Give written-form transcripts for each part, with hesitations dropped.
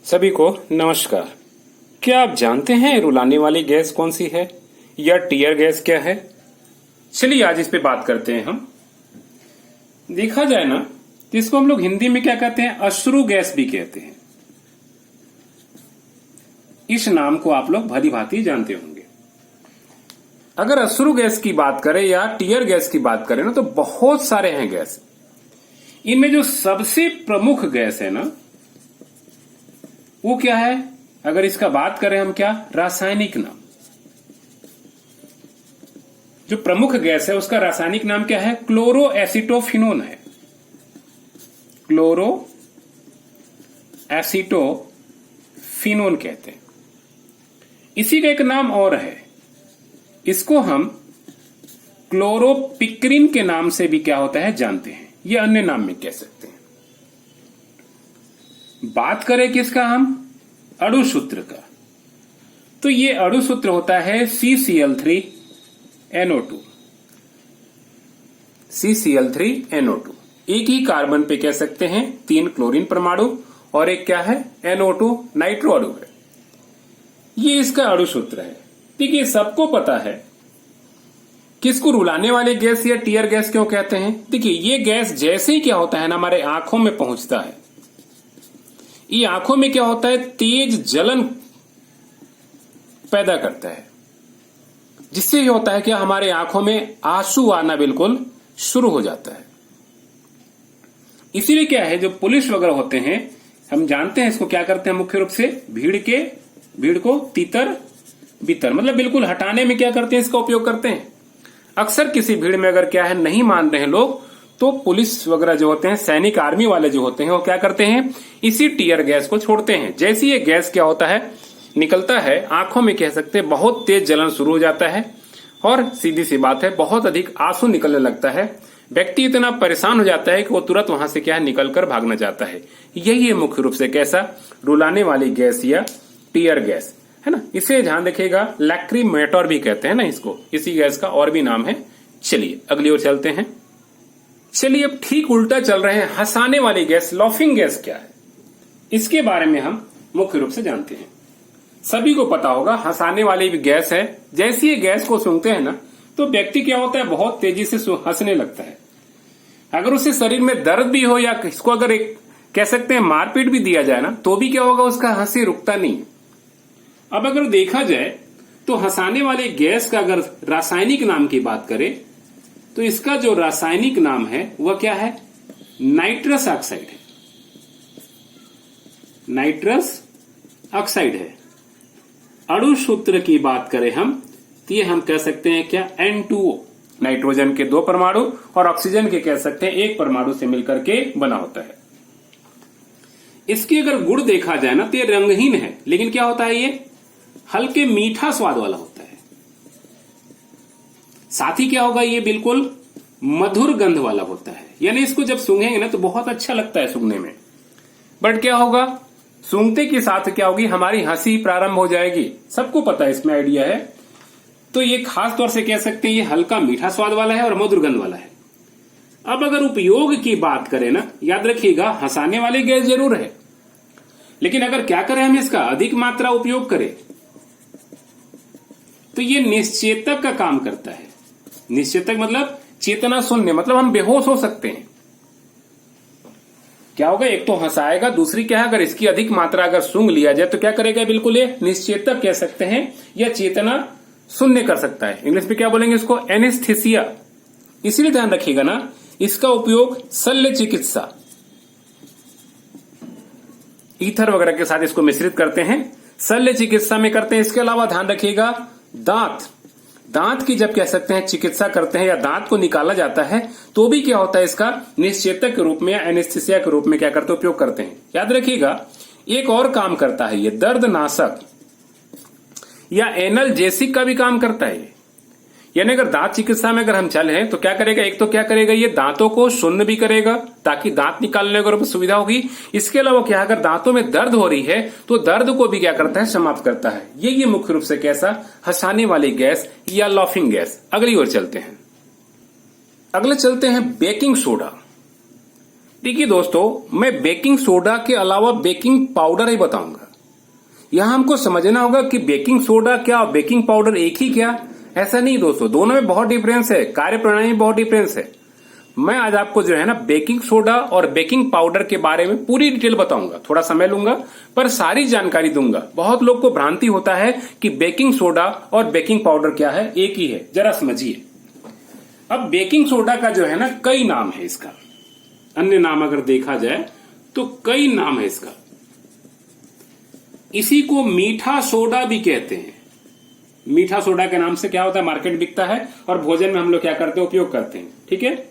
सभी को नमस्कार। क्या आप जानते हैं रुलाने वाली गैस कौन सी है या टीयर गैस क्या है? चलिए आज इस पे बात करते हैं। हम देखा जाए ना तो इसको हम लोग हिंदी में क्या कहते हैं, अश्रु गैस भी कहते हैं। इस नाम को आप लोग भली भांति जानते होंगे। अगर अश्रु गैस की बात करें या टीयर गैस की बात करें ना तो बहुत सारे हैं गैस। इनमें जो सबसे प्रमुख गैस है ना वो क्या है, अगर इसका बात करें हम, क्या रासायनिक नाम। जो प्रमुख गैस है उसका रासायनिक नाम क्या है, क्लोरो एसिटोफिनोन है। क्लोरो एसिटोफिनोन कहते हैं। इसी का एक नाम और है, इसको हम क्लोरोपिक्रिन के नाम से भी क्या होता है जानते हैं, यह अन्य नाम में कह सकते हैं। बात करें किसका हम, अणुसूत्र का, तो ये अणुसूत्र होता है CCl3NO2। CCl3NO2 एक ही कार्बन पे कह सकते हैं 3 क्लोरीन परमाणु और एक क्या है NO2 नाइट्रो अणु है। ये इसका अणुसूत्र है। देखिए सबको पता है किसको रुलाने वाले गैस या टीयर गैस क्यों कहते हैं। देखिए ये गैस जैसे ही क्या होता है ना हमारे आंखों में पहुंचता है, ये आंखों में क्या होता है, तेज जलन पैदा करता है, जिससे ये होता है कि हमारे आंखों में आंसू आना बिल्कुल शुरू हो जाता है। इसीलिए क्या है, जो पुलिस वगैरह होते हैं, हम जानते हैं इसको क्या करते हैं, मुख्य रूप से भीड़ को तीतर बितर मतलब बिल्कुल हटाने में क्या करते हैं, इसका उपयोग करते हैं। अक्सर किसी भीड़ में अगर क्या है नहीं मान रहे हैं लोग, तो पुलिस वगैरह जो होते हैं, सैनिक आर्मी वाले जो होते हैं, वो क्या करते हैं, इसी टीयर गैस को छोड़ते हैं। जैसे ये गैस क्या होता है, निकलता है, आंखों में कह सकते हैं बहुत तेज जलन शुरू हो जाता है और सीधी सी बात है बहुत अधिक आंसू निकलने लगता है। व्यक्ति इतना परेशान हो जाता है कि वो तुरंत वहां से क्या है निकलकर भागना चाहता है। यही है मुख्य रूप से कैसा, रुलाने वाली गैस या टीयर गैस है ना। इसे ध्यान रखिएगा, लैक्रीमेटर भी कहते हैं ना इसको, इसी गैस का और भी नाम है। चलिए अगली ओर चलते हैं। चलिए अब ठीक उल्टा चल रहे हैं, हंसाने वाली गैस, लॉफिंग गैस क्या है, इसके बारे में हम मुख्य रूप से जानते हैं। सभी को पता होगा हंसाने वाली भी गैस है। जैसे ये गैस को सूंघते हैं ना तो व्यक्ति क्या होता है, बहुत तेजी से हंसने लगता है। अगर उसे शरीर में दर्द भी हो या इसको अगर एक कह सकते हैं मारपीट भी दिया जाए ना तो भी क्या होगा, उसका हंसी रुकता नहीं। अब अगर देखा जाए तो हंसाने वाले गैस का अगर रासायनिक नाम की बात करें तो इसका जो रासायनिक नाम है वह क्या है, नाइट्रस ऑक्साइड है। नाइट्रस ऑक्साइड है। अणुसूत्र की बात करें हम तो ये हम कह सकते हैं क्या, N2O, नाइट्रोजन के 2 परमाणु और ऑक्सीजन के कह सकते हैं 1 परमाणु से मिलकर के बना होता है। इसकी अगर गुण देखा जाए ना तो ये रंगहीन है, लेकिन क्या होता है, ये हल्के मीठा स्वाद वाला होता है। साथ ही क्या होगा, ये बिल्कुल मधुर गंध वाला होता है, यानी इसको जब सूंघेंगे ना तो बहुत अच्छा लगता है सूंघने में। बट क्या होगा, सूंघते के साथ क्या होगी, हमारी हंसी प्रारंभ हो जाएगी। सबको पता है, इसमें आइडिया है। तो ये खास तौर से कह सकते हैं ये हल्का मीठा स्वाद वाला है और मधुर गंध वाला है। अब अगर उपयोग की बात करें ना, याद रखिएगा हंसाने वाली गैस जरूर है, लेकिन अगर क्या करें हम इसका अधिक मात्रा उपयोग करें तो ये निश्चेतक का काम करता है। निश्चेतक मतलब चेतना शून्य, मतलब हम बेहोश हो सकते हैं। क्या होगा, एक तो हंसाएगा, दूसरी क्या है, अगर इसकी अधिक मात्रा अगर सूंघ लिया जाए तो क्या करेगा, बिल्कुल ये निश्चेतक कह सकते हैं या चेतना शून्य कर सकता है। इंग्लिश में क्या बोलेंगे इसको, एनेस्थीसिया। इसीलिए ध्यान रखिएगा ना, इसका उपयोग शल्य चिकित्सा, ईथर वगैरह के साथ इसको मिश्रित करते हैं, शल्य चिकित्सा में करते हैं। इसके अलावा ध्यान रखिएगा दांत की जब कह सकते हैं चिकित्सा करते हैं या दांत को निकाला जाता है तो भी क्या होता है, इसका निश्चेतक के रूप में या एनेस्थीसिया के रूप में क्या करते हैं, उपयोग करते हैं। याद रखिएगा एक और काम करता है, ये दर्दनाशक या एनल्जेसिक का भी काम करता है। यानी अगर दांत चिकित्सा में अगर हम चले तो क्या करेगा, एक तो क्या करेगा, ये दांतों को शून्य भी करेगा ताकि दांत निकालने को सुविधा होगी। इसके अलावा क्या, अगर दांतों में दर्द हो रही है तो दर्द को भी क्या करता है, समाप्त करता है। ये मुख्य रूप से कैसा, हंसाने वाली गैस या लॉफिंग गैस। अगली ओर चलते हैं। अगले चलते हैं बेकिंग सोडा। देखिए दोस्तों, मैं बेकिंग सोडा के अलावा बेकिंग पाउडर ही बताऊंगा। यहां हमको समझना होगा कि बेकिंग सोडा क्या और बेकिंग पाउडर एक ही क्या। ऐसा नहीं दोस्तों, दोनों में बहुत डिफरेंस है, कार्य प्रणाली में बहुत डिफरेंस है। मैं आज आपको जो है ना बेकिंग सोडा और बेकिंग पाउडर के बारे में पूरी डिटेल बताऊंगा। थोड़ा समय लूंगा पर सारी जानकारी दूंगा। बहुत लोग को भ्रांति होता है कि बेकिंग सोडा और बेकिंग पाउडर क्या है, एक ही है। जरा समझिए। अब बेकिंग सोडा का जो है ना कई नाम है इसका, अन्य नाम अगर देखा जाए तो कई नाम है इसका। इसी को मीठा सोडा भी कहते हैं। मीठा सोडा के नाम से क्या होता है, मार्केट बिकता है और भोजन में हम लोग क्या करते हैं, उपयोग करते हैं। ठीक है।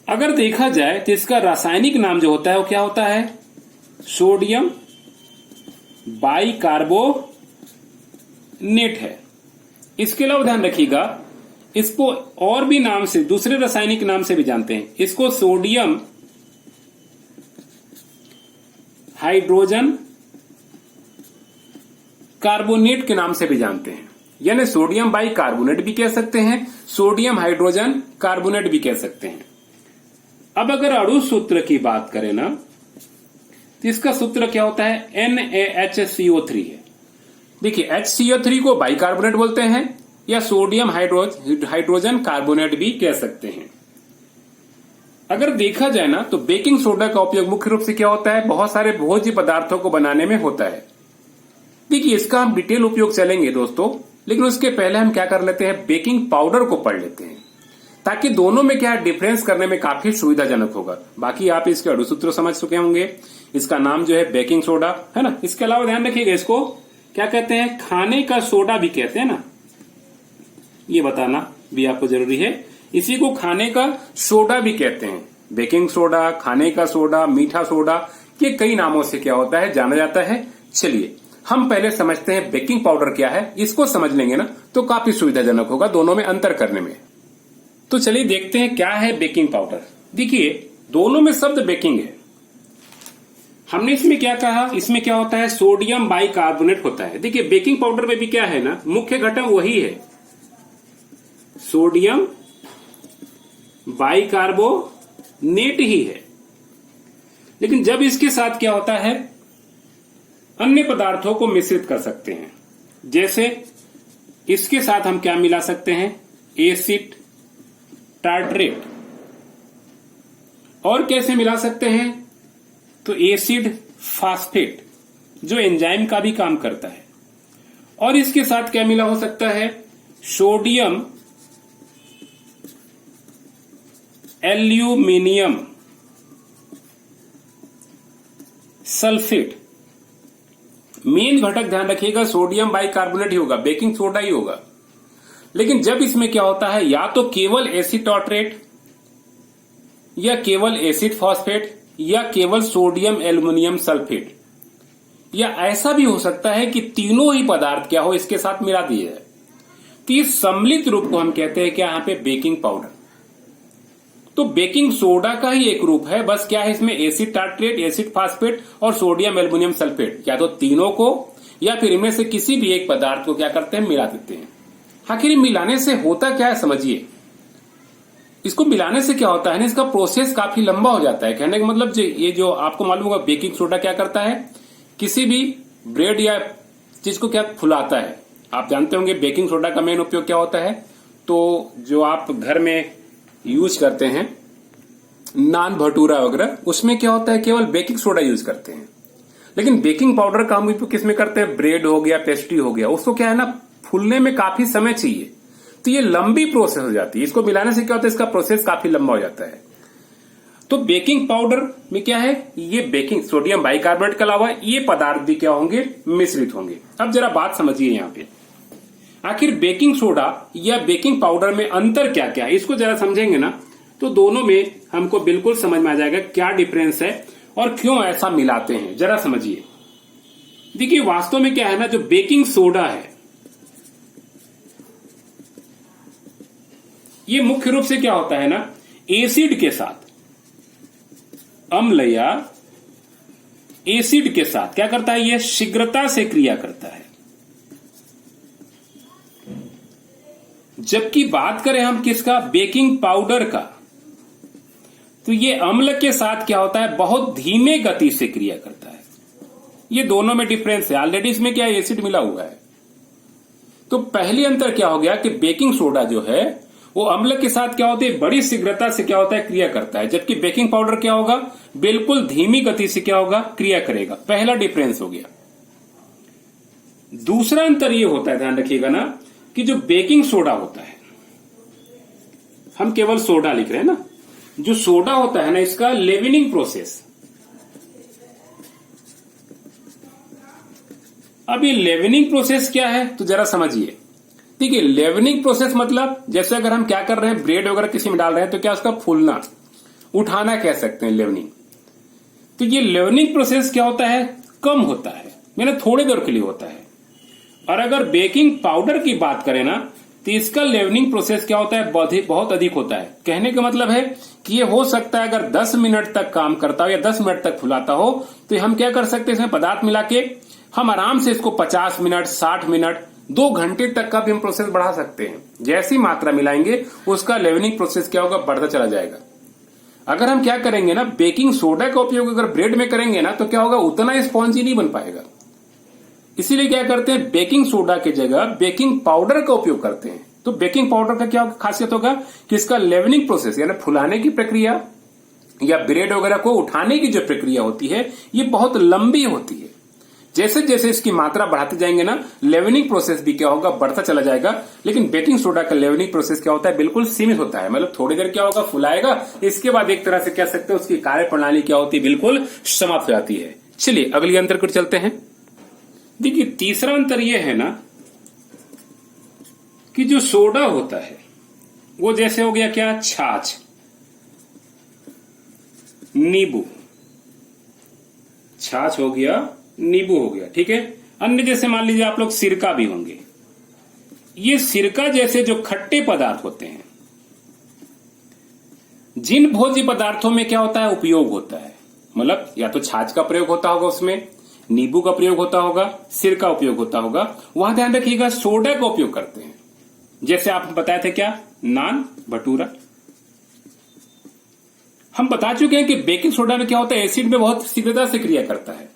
अगर देखा जाए तो इसका रासायनिक नाम जो होता है वो क्या होता है, सोडियम बाइकार्बोनेट है। इसके अलावा ध्यान रखिएगा, इसको और भी नाम से, दूसरे रासायनिक नाम से भी जानते हैं। इसको सोडियम हाइड्रोजन कार्बोनेट के नाम से भी जानते हैं। यानी सोडियम बाइकार्बोनेट भी कह सकते हैं, सोडियम हाइड्रोजन कार्बोनेट भी कह सकते हैं। अब अगर अणु सूत्र की बात करें ना, तो इसका सूत्र क्या होता है, NaHCO3 है। देखिए HCO3 को बाइकार्बोनेट बोलते हैं या सोडियम हाइड्रोजन कार्बोनेट भी कह सकते हैं। अगर देखा जाए ना तो बेकिंग सोडा का उपयोग मुख्य रूप से क्या होता है, बहुत सारे भोज्य पदार्थों को बनाने में होता है। देखिए इसका हम डिटेल उपयोग चलेंगे दोस्तों, लेकिन उसके पहले हम क्या कर लेते हैं, बेकिंग पाउडर को पढ़ लेते हैं, ताकि दोनों में क्या डिफरेंस करने में काफी सुविधाजनक होगा। बाकी आप इसके अणुसूत्र समझ चुके होंगे। इसका नाम जो है बेकिंग सोडा है ना। इसके अलावा ध्यान रखिएगा, इसको क्या कहते हैं, खाने का सोडा भी कहते हैं ना, ये बताना भी आपको जरूरी है। इसी को खाने का सोडा भी कहते हैं। बेकिंग सोडा, खाने का सोडा, मीठा सोडा, ये कई नामों से क्या होता है, जाना जाता है। चलिए हम पहले समझते हैं बेकिंग पाउडर क्या है। इसको समझ लेंगे ना तो काफी सुविधाजनक होगा दोनों में अंतर करने में। तो चलिए देखते हैं क्या है बेकिंग पाउडर। देखिए दोनों में शब्द बेकिंग है। हमने इसमें क्या कहा, इसमें क्या होता है, सोडियम बाइकार्बोनेट होता है। देखिए बेकिंग पाउडर में भी क्या है ना, मुख्य घटक वही है, सोडियम बाइकार्बोनेट ही है। लेकिन जब इसके साथ क्या होता है, अन्य पदार्थों को मिश्रित कर सकते हैं। जैसे इसके साथ हम क्या मिला सकते हैं, एसिड टार्ट्रेट। और कैसे मिला सकते हैं, तो एसिड फास्फेट जो एंजाइम का भी काम करता है। और इसके साथ क्या मिला हो सकता है, सोडियम एल्यूमिनियम सल्फेट। मेन घटक ध्यान रखिएगा सोडियम बाइकार्बोनेट ही होगा, बेकिंग सोडा ही होगा। लेकिन जब इसमें क्या होता है, या तो केवल एसिड टार्ट्रेट या केवल एसिड फॉस्फेट या केवल सोडियम एल्युमिनियम सल्फेट, या ऐसा भी हो सकता है कि तीनों ही पदार्थ क्या हो इसके साथ मिला दिए जाए, तो इस सम्मिलित रूप को हम कहते हैं क्या, यहां पे बेकिंग पाउडर। तो बेकिंग सोडा का ही एक रूप है, बस क्या है इसमें एसिड टार्ट्रेट, एसिड फास्फेट और सोडियम एल्युमिनियम सल्फेट, या तो तीनों को या फिर इनमें से किसी भी एक पदार्थ को क्या करते हैं, मिला देते हैं। आखिर मिलाने से होता क्या है समझिए। इसको मिलाने से क्या होता है ना, इसका प्रोसेस काफी लंबा हो जाता है। कहने का मतलब ये जो आपको मालूम होगा, बेकिंग सोडा क्या करता है, किसी भी ब्रेड या चीज को क्या फुलाता है। आप जानते होंगे बेकिंग सोडा का मेन उपयोग क्या होता है, तो जो आप घर में यूज करते हैं नान भटूरा वगैरह, उसमें क्या होता है, केवल बेकिंग सोडा यूज करते हैं। लेकिन बेकिंग पाउडर का हम उपयोग किसमें करते हैं, ब्रेड हो गया, पेस्ट्री हो गया, उसको क्या है ना फूलने में काफी समय चाहिए, तो ये लंबी प्रोसेस हो जाती है। इसको मिलाने से क्या होता है, इसका प्रोसेस काफी लंबा हो जाता है। तो बेकिंग पाउडर में क्या है, ये बेकिंग सोडियम बाइकार्बोनेट के अलावा ये पदार्थ भी क्या होंगे, मिश्रित होंगे। अब जरा बात समझिए यहाँ पे, आखिर बेकिंग सोडा या बेकिंग पाउडर में अंतर क्या क्या है, इसको जरा समझेंगे ना तो दोनों में हमको बिल्कुल समझ में आ जाएगा क्या डिफरेंस है और क्यों ऐसा मिलाते हैं। जरा समझिए। देखिए वास्तव में क्या है ना, जो बेकिंग सोडा है ये मुख्य रूप से क्या होता है ना, एसिड के साथ, अम्ल या एसिड के साथ क्या करता है, ये शीघ्रता से क्रिया करता है। जबकि बात करें हम किसका, बेकिंग पाउडर का, तो ये अम्ल के साथ क्या होता है, बहुत धीमे गति से क्रिया करता है। ये दोनों में डिफरेंस है। ऑलरेडी इसमें क्या है, एसिड मिला हुआ है। तो पहली अंतर क्या हो गया कि बेकिंग सोडा जो है वो अम्ल के साथ क्या होता है, बड़ी शीघ्रता से क्या होता है, क्रिया करता है, जबकि बेकिंग पाउडर क्या होगा, बिल्कुल धीमी गति से क्या होगा, क्रिया करेगा। पहला डिफरेंस हो गया। दूसरा अंतर ये होता है, ध्यान रखिएगा ना, कि जो बेकिंग सोडा होता है, हम केवल सोडा लिख रहे हैं ना, जो सोडा होता है ना, इसका लेवनिंग प्रोसेस, अब ये लेवनिंग प्रोसेस क्या है तो जरा समझिए। ठीक है, लेवनिंग प्रोसेस मतलब जैसे अगर हम क्या कर रहे हैं, ब्रेड वगैरह किसी में डाल रहे हैं तो क्या उसका फूलना, उठाना कह सकते हैं लेवनिंग। तो ये लेवनिंग प्रोसेस क्या होता है, कम होता है, यानी थोड़ी देर के लिए होता है। और अगर बेकिंग पाउडर की बात करें ना, तो इसका लेवनिंग प्रोसेस क्या होता है, बहुत अधिक होता है। कहने का मतलब है कि ये हो सकता है अगर 10 मिनट तक काम करता हो या 10 मिनट तक फुलाता हो, तो हम क्या कर सकते हैं, इसमें पदार्थ मिला के हम आराम से इसको 50 मिनट, 60 मिनट, 2 घंटे तक का भी हम प्रोसेस बढ़ा सकते हैं। जैसी मात्रा मिलाएंगे उसका लेवनिंग प्रोसेस क्या होगा, बढ़ता चला जाएगा। अगर हम क्या करेंगे ना, बेकिंग सोडा का उपयोग अगर ब्रेड में करेंगे ना, तो क्या होगा, उतना स्पॉन्जी नहीं बन पाएगा। इसीलिए क्या करते हैं, बेकिंग सोडा की जगह बेकिंग पाउडर का उपयोग करते हैं। तो बेकिंग पाउडर का क्या खासियत होगा कि इसका लेवनिंग प्रोसेस यानी फुलाने की प्रक्रिया या ब्रेड वगैरह को उठाने की जो प्रक्रिया होती है, ये बहुत लंबी होती है। जैसे जैसे इसकी मात्रा बढ़ाते जाएंगे ना, लेवनिंग प्रोसेस भी क्या होगा, बढ़ता चला जाएगा। लेकिन बेकिंग सोडा का लेवनिंग प्रोसेस क्या होता है, बिल्कुल सीमित होता है। मतलब थोड़ी देर क्या होगा, फुलाएगा, इसके बाद एक तरह से कह सकते हैं उसकी कार्य प्रणाली क्या होती है, बिल्कुल समाप्त हो जाती है। चलिए अगली अंतर को चलते हैं। देखिए तीसरा अंतर यह है ना कि जो सोडा होता है वो जैसे हो गया क्या, छाछ, नींबू, छाछ हो गया, नींबू हो गया, ठीक है। अन्य जैसे मान लीजिए आप लोग सिरका भी होंगे। ये सिरका जैसे जो खट्टे पदार्थ होते हैं, जिन भोज्य पदार्थों में क्या होता है, उपयोग होता है, मतलब या तो छाछ का प्रयोग होता होगा, उसमें नींबू का प्रयोग होता होगा, सिर का उपयोग होता होगा, वहां ध्यान रखिएगा सोडा का उपयोग करते हैं। जैसे आप बताए थे क्या, नान भटूरा। हम बता चुके हैं कि बेकिंग सोडा में क्या होता है, एसिड में बहुत शीघ्रता से क्रिया करता है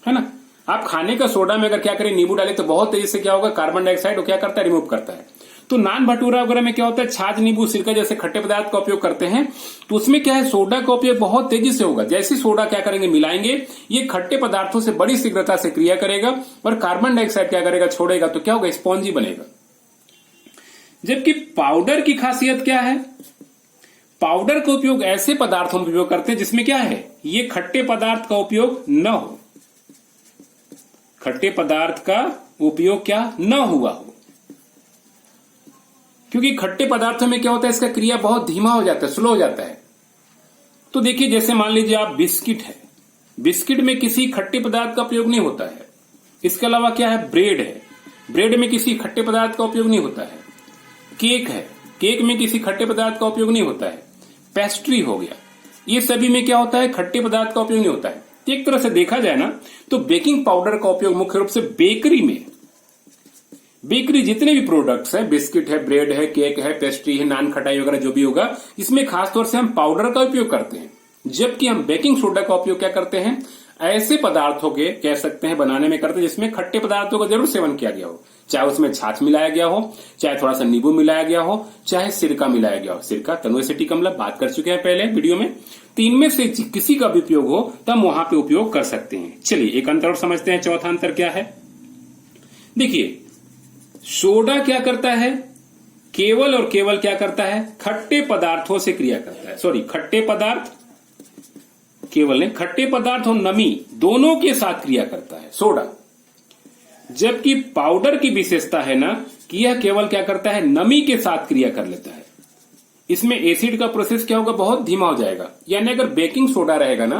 ना। आप खाने का सोडा में अगर क्या करें, नींबू डाले तो बहुत तेजी से क्या होगा, कार्बन डाइऑक्साइड क्या करता है, रिमूव करता है। तो नान भटूरा वगैरह में क्या होता है, छाछ, नींबू, सिरका जैसे खट्टे पदार्थ का उपयोग करते हैं, तो उसमें क्या है, सोडा का उपयोग बहुत तेजी से होगा। जैसे सोडा क्या करेंगे, मिलाएंगे, ये खट्टे पदार्थों से बड़ी शीघ्रता से क्रिया करेगा और कार्बन डाइऑक्साइड क्या करेगा, छोड़ेगा, तो क्या होगा, स्पॉन्जी बनेगा। जबकि पाउडर की खासियत क्या है, पाउडर का उपयोग ऐसे पदार्थों में उपयोग करते हैं जिसमें क्या है, ये खट्टे पदार्थ का उपयोग न हो, खट्टे पदार्थ का उपयोग क्या न हुआ हो। क्योंकि खट्टे पदार्थों में क्या होता है, इसका क्रिया बहुत धीमा हो जाता है, स्लो हो जाता है। तो देखिए जैसे मान लीजिए आप बिस्किट है, बिस्किट में किसी खट्टे पदार्थ का उपयोग नहीं होता है। इसके अलावा क्या है, ब्रेड है, ब्रेड में किसी खट्टे पदार्थ का उपयोग नहीं होता है। केक है, केक में किसी खट्टे पदार्थ का उपयोग नहीं होता है। पेस्ट्री हो गया, ये सभी में क्या होता है, खट्टे पदार्थ का उपयोग नहीं होता है। एक तरह से देखा जाए ना, तो बेकिंग पाउडर का उपयोग मुख्य रूप से बेकरी में, बेकरी जितने भी प्रोडक्ट्स है, बिस्किट है, ब्रेड है, केक है, पेस्ट्री है, नान खटाई वगैरह जो भी होगा, इसमें खासतौर से हम पाउडर का उपयोग करते हैं। जबकि हम बेकिंग सोडा का उपयोग क्या करते हैं, ऐसे पदार्थों के कह सकते हैं बनाने में करते हैं जिसमें खट्टे पदार्थों का जरूर सेवन किया गया हो, चाहे उसमें छाछ मिलाया गया हो, चाहे थोड़ा सा नींबू मिलाया गया हो, चाहे सिरका मिलाया गया हो। सिरका तनु एसिटिक अम्ल बात कर चुके हैं पहले वीडियो में। तो इनमें से किसी का भी उपयोग हो तो हम वहां पे उपयोग कर सकते हैं। चलिए एक अंतर और समझते हैं। चौथा अंतर क्या है, देखिए सोडा क्या करता है, केवल और केवल क्या करता है, खट्टे पदार्थों से क्रिया करता है। सॉरी, खट्टे पदार्थ केवल नहीं, खट्टे पदार्थ और नमी दोनों के साथ क्रिया करता है सोडा। जबकि पाउडर की विशेषता है ना कि यह केवल क्या करता है, नमी के साथ क्रिया कर लेता है। इसमें एसिड का प्रोसेस क्या होगा, बहुत धीमा हो जाएगा। यानी अगर बेकिंग सोडा रहेगा ना,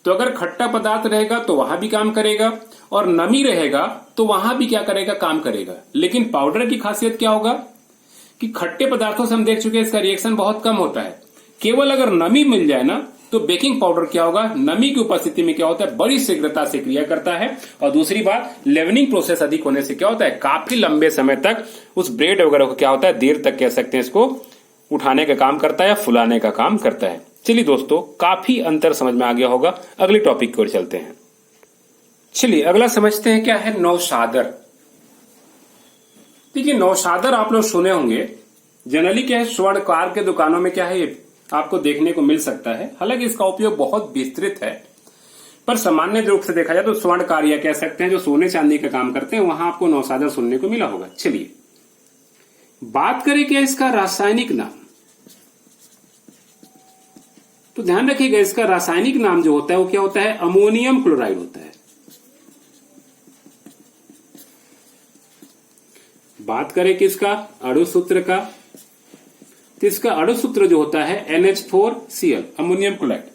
तो अगर खट्टा पदार्थ रहेगा तो वहां भी काम करेगा, और नमी रहेगा तो वहां भी क्या करेगा, काम करेगा। लेकिन पाउडर की खासियत क्या होगा कि खट्टे पदार्थों से हम देख चुके हैं इसका रिएक्शन बहुत कम होता है। केवल अगर नमी मिल जाए ना, तो बेकिंग पाउडर क्या होगा, नमी की उपस्थिति में क्या होता है, बड़ी शीघ्रता से क्रिया करता है। और दूसरी बात, लेवनिंग प्रोसेस अधिक होने से क्या होता है, काफी लंबे समय तक उस ब्रेड वगैरह को क्या होता है, देर तक कह सकते हैं इसको उठाने का काम करता है या फुलाने का काम करता है। चलिए दोस्तों, काफी अंतर समझ में आ गया होगा। अगले टॉपिक की ओर चलते हैं। चलिए अगला समझते हैं क्या है नौशादर। देखिए नौशादर आप लोग सुने होंगे, जनरली क्या है स्वर्णकार के दुकानों में क्या है ये आपको देखने को मिल सकता है। हालांकि इसका उपयोग बहुत विस्तृत है, पर सामान्य रूप से देखा जाए तो स्वर्णकार या कह सकते हैं जो सोने चांदी का काम करते हैं, वहां आपको नौशादर सुनने को मिला होगा। चलिए बात करें क्या इसका रासायनिक नाम, तो ध्यान रखिएगा इसका रासायनिक नाम जो होता है वो क्या होता है, अमोनियम क्लोराइड होता है। बात करें किसका, अणुसूत्र का, तो इसका अणुसूत्र जो होता है NH4Cl, अमोनियम क्लोराइड।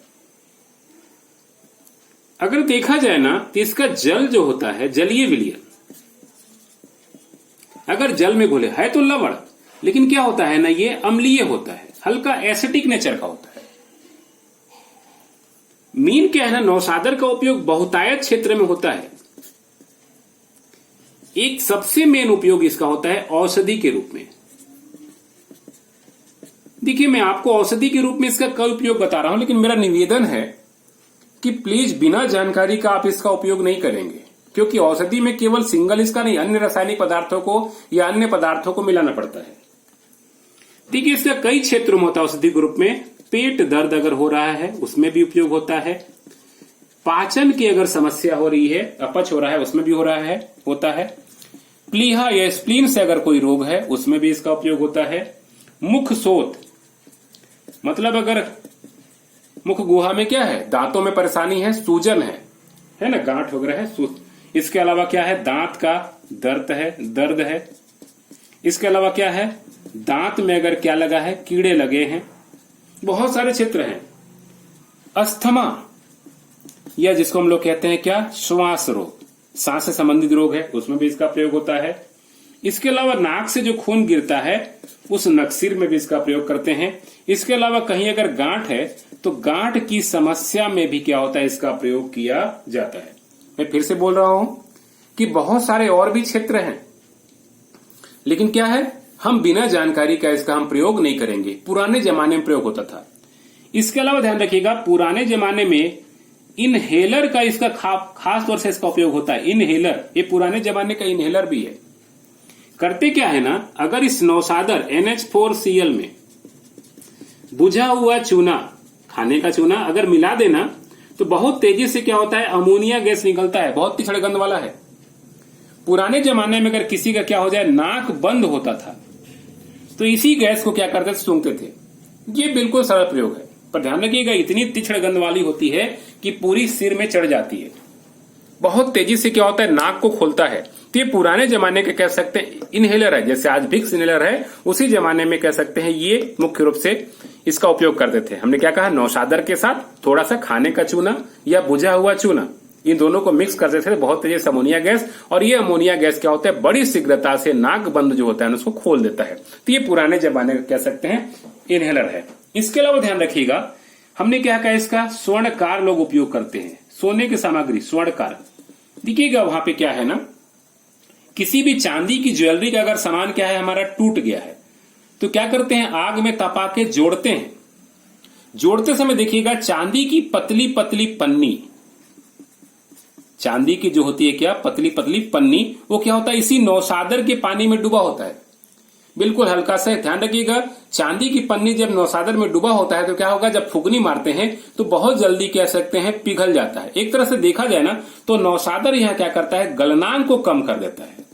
अगर देखा जाए ना तो इसका जल जो होता है जलीय विलयन, अगर जल में घुले है तो लवण, लेकिन क्या होता है ना ये अम्लीय होता है, हल्का एसिडिक नेचर का होता है। मीन क्या है ना, नौशादर का उपयोग बहुतायत क्षेत्र में होता है। एक सबसे मेन उपयोग इसका होता है औषधि के रूप में। देखिए मैं आपको औषधि के रूप में इसका कई उपयोग बता रहा हूं, लेकिन मेरा निवेदन है कि प्लीज बिना जानकारी का आप इसका उपयोग नहीं करेंगे, क्योंकि औषधि में केवल सिंगल इसका नहीं, अन्य रासायनिक पदार्थों को या अन्य पदार्थों को मिलाना पड़ता है। देखिए इसका कई क्षेत्रों में होता है औषधि के रूप में। पेट दर्द अगर हो रहा है उसमें भी उपयोग होता है, पाचन की अगर समस्या हो रही है, अपच हो रहा है उसमें भी होता है, प्लीहा या स्प्लीन से अगर कोई रोग है उसमें भी इसका उपयोग होता है। मुख शोथ मतलब अगर मुख गुहा में क्या है, दांतों में परेशानी है, सूजन है ना, गांठ वगैरह है। इसके अलावा क्या है, दांत का दर्द है। इसके अलावा क्या है, दांत में अगर क्या लगा है, कीड़े लगे हैं, बहुत सारे क्षेत्र हैं। अस्थमा या जिसको हम लोग कहते हैं क्या, श्वास रोग, सांस से संबंधित रोग है, उसमें भी इसका प्रयोग होता है। इसके अलावा नाक से जो खून गिरता है उस नक्सीर में भी इसका प्रयोग करते हैं। इसके अलावा कहीं अगर गांठ है तो गांठ की समस्या में भी क्या होता है, इसका प्रयोग किया जाता है। मैं फिर से बोल रहा हूं कि बहुत सारे और भी क्षेत्र हैं, लेकिन क्या है हम बिना जानकारी का इसका हम प्रयोग नहीं करेंगे। पुराने जमाने में प्रयोग होता था। इसके अलावा ध्यान रखिएगा पुराने जमाने में इनहेलर का इसका खास तौर से इसका उपयोग होता है। इनहेलर, ये पुराने जमाने का इनहेलर भी है। करते क्या है ना, अगर इस नौशादर NH4Cl में बुझा हुआ चूना, खाने का चूना अगर मिला देना तो बहुत तेजी से क्या होता है, अमोनिया गैस निकलता है, बहुत तीक्ष्ण गंध वाला है। पुराने जमाने में अगर किसी का क्या हो जाए, नाक बंद होता था, तो इसी गैस को क्या करते थे, सूंघते थे। ये बिल्कुल सरल प्रयोग है, पर ध्यान रखिएगा इतनी तीक्ष्ण गंध वाली होती है कि पूरी सिर में चढ़ जाती है, बहुत तेजी से क्या होता है, नाक को खोलता है। तो ये पुराने जमाने के कह सकते हैं इनहेलर है, जैसे आज विक्स इनहेलर है, उसी जमाने में कह सकते हैं ये मुख्य रूप से इसका उपयोग करते थे। हमने क्या कहा, नौशादर के साथ थोड़ा सा खाने का चूना या बुझा हुआ चूना, इन दोनों को मिक्स कर देते थे, बहुत तेजी से अमोनिया गैस, और ये अमोनिया गैस क्या होता है, बड़ी शीघ्रता से नाक बंद जो होता है उसको खोल देता है। तो ये पुराने जमाने का कह सकते हैं इनहेलर है। इसके अलावा ध्यान रखिएगा हमने क्या कहा, इसका स्वर्णकार लोग उपयोग करते हैं। सोने की सामग्री स्वर्णकार, देखिएगा वहां पे क्या है ना, किसी भी चांदी की ज्वेलरी का अगर सामान क्या है हमारा टूट गया है तो क्या करते हैं, आग में तपा के जोड़ते हैं। जोड़ते समय देखिएगा चांदी की पतली पतली पन्नी, चांदी की जो होती है क्या, पतली पतली पन्नी, वो क्या होता है, इसी नौशादर के पानी में डूबा होता है। बिल्कुल हल्का सा ध्यान रखिएगा, चांदी की पन्नी जब नौशादर में डूबा होता है तो क्या होगा, जब फुकनी मारते हैं तो बहुत जल्दी कह सकते हैं पिघल जाता है। एक तरह से देखा जाए ना तो नौशादर यहाँ क्या करता है, गलनांक को कम कर देता है।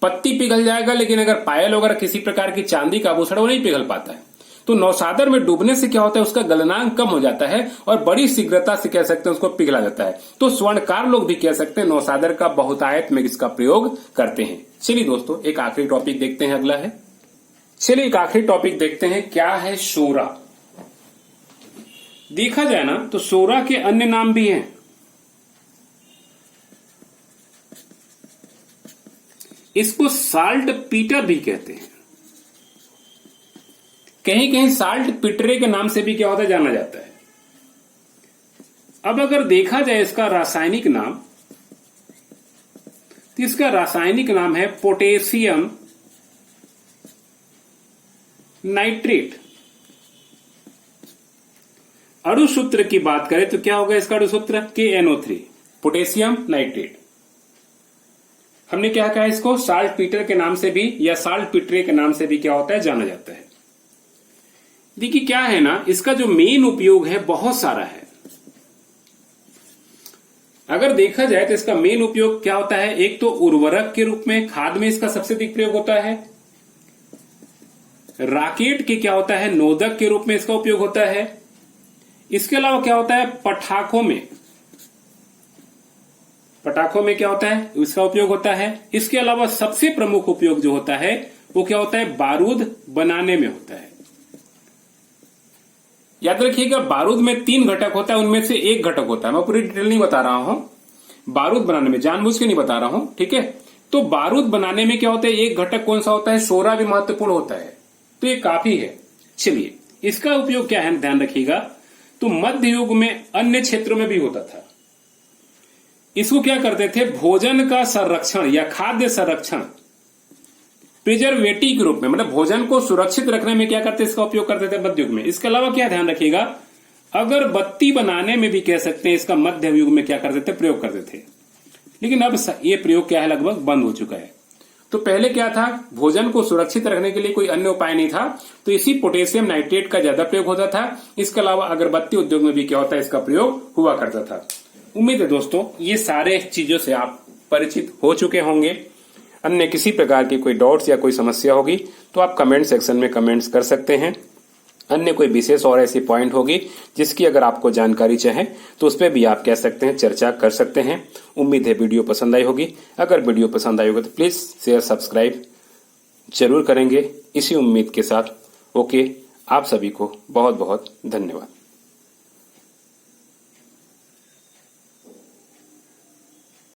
पत्ती पिघल जाएगा, लेकिन अगर पायल वगैरह किसी प्रकार की चांदी का आभूषण वो नहीं पिघल पाता है। तो नौशादर में डूबने से क्या होता है, उसका गलनांक कम हो जाता है और बड़ी शीघ्रता से कह सकते हैं उसको पिघला जाता है। तो स्वर्णकार लोग भी कह सकते हैं नौशादर का बहुतायत में इसका प्रयोग करते हैं। चलिए दोस्तों एक आखिरी टॉपिक देखते हैं, अगला है, चलिए एक आखिरी टॉपिक देखते हैं, क्या है सोरा। देखा जाए ना तो सोरा के अन्य नाम भी हैं। इसको साल्ट पीटर भी कहते हैं, कहीं कहीं साल्ट पिटरे के नाम से भी क्या होता है, जाना जाता है। अब अगर देखा जाए इसका रासायनिक नाम, तो इसका रासायनिक नाम है पोटेशियम नाइट्रेट। अणुसूत्र की बात करें तो क्या होगा इसका अणुसूत्र KNO3, पोटेशियम नाइट्रेट। हमने क्या कहा इसको साल्ट पीटर के नाम से भी या साल्ट पीटरे के नाम से भी क्या होता है जाना जाता है। देखिए क्या है ना, इसका जो मेन उपयोग है बहुत सारा है। अगर देखा जाए तो इसका मेन उपयोग क्या होता है, एक तो उर्वरक के रूप में, खाद में इसका सबसे अधिक प्रयोग होता है। राकेट के क्या होता है, नोदक के रूप में इसका उपयोग होता है। इसके अलावा क्या होता है, पटाखों में क्या होता है, इसका उपयोग होता है। इसके अलावा सबसे प्रमुख उपयोग जो होता है वो क्या होता है, बारूद बनाने में होता है। याद रखिएगा बारूद में 3 घटक होता है, उनमें से एक घटक होता है, मैं पूरी डिटेल नहीं बता रहा हूं, बारूद बनाने में जानबूझ के नहीं बता रहा हूं, ठीक है। तो बारूद बनाने में क्या होता है, एक घटक कौन सा होता है, सोरा भी महत्वपूर्ण होता है, तो ये काफी है। चलिए इसका उपयोग क्या है ध्यान रखिएगा, तो मध्य युग में अन्य क्षेत्रों में भी होता था। इसको क्या करते थे, भोजन का संरक्षण या खाद्य संरक्षण, प्रिजर्वेटिव के रूप में, मतलब भोजन को सुरक्षित रखने में क्या करते, इसका उपयोग करते थे मध्य युग में। इसके अलावा क्या ध्यान रखिएगा, अगरबत्ती बनाने में भी कह सकते हैं इसका मध्य युग में क्या करते थे, प्रयोग करते थे। लेकिन अब ये प्रयोग क्या है, लगभग बंद हो चुका है। तो पहले क्या था, भोजन को सुरक्षित रखने के लिए कोई अन्य उपाय नहीं था, तो इसी पोटेशियम नाइट्रेट का ज्यादा प्रयोग होता था। इसके अलावा अगरबत्ती उद्योग में भी क्या होता है, इसका प्रयोग हुआ करता था। उम्मीद है दोस्तों ये सारे चीजों से आप परिचित हो चुके होंगे। अन्य किसी प्रकार की कोई डाउट्स या कोई समस्या होगी तो आप कमेंट सेक्शन में कमेंट्स कर सकते हैं। अन्य कोई विशेष और ऐसी पॉइंट होगी जिसकी अगर आपको जानकारी चाहे तो उस पर भी आप कह सकते हैं, चर्चा कर सकते हैं। उम्मीद है वीडियो पसंद आई होगी। अगर वीडियो पसंद आई होगी तो प्लीज शेयर सब्सक्राइब जरूर करेंगे। इसी उम्मीद के साथ ओके, आप सभी को बहुत बहुत धन्यवाद।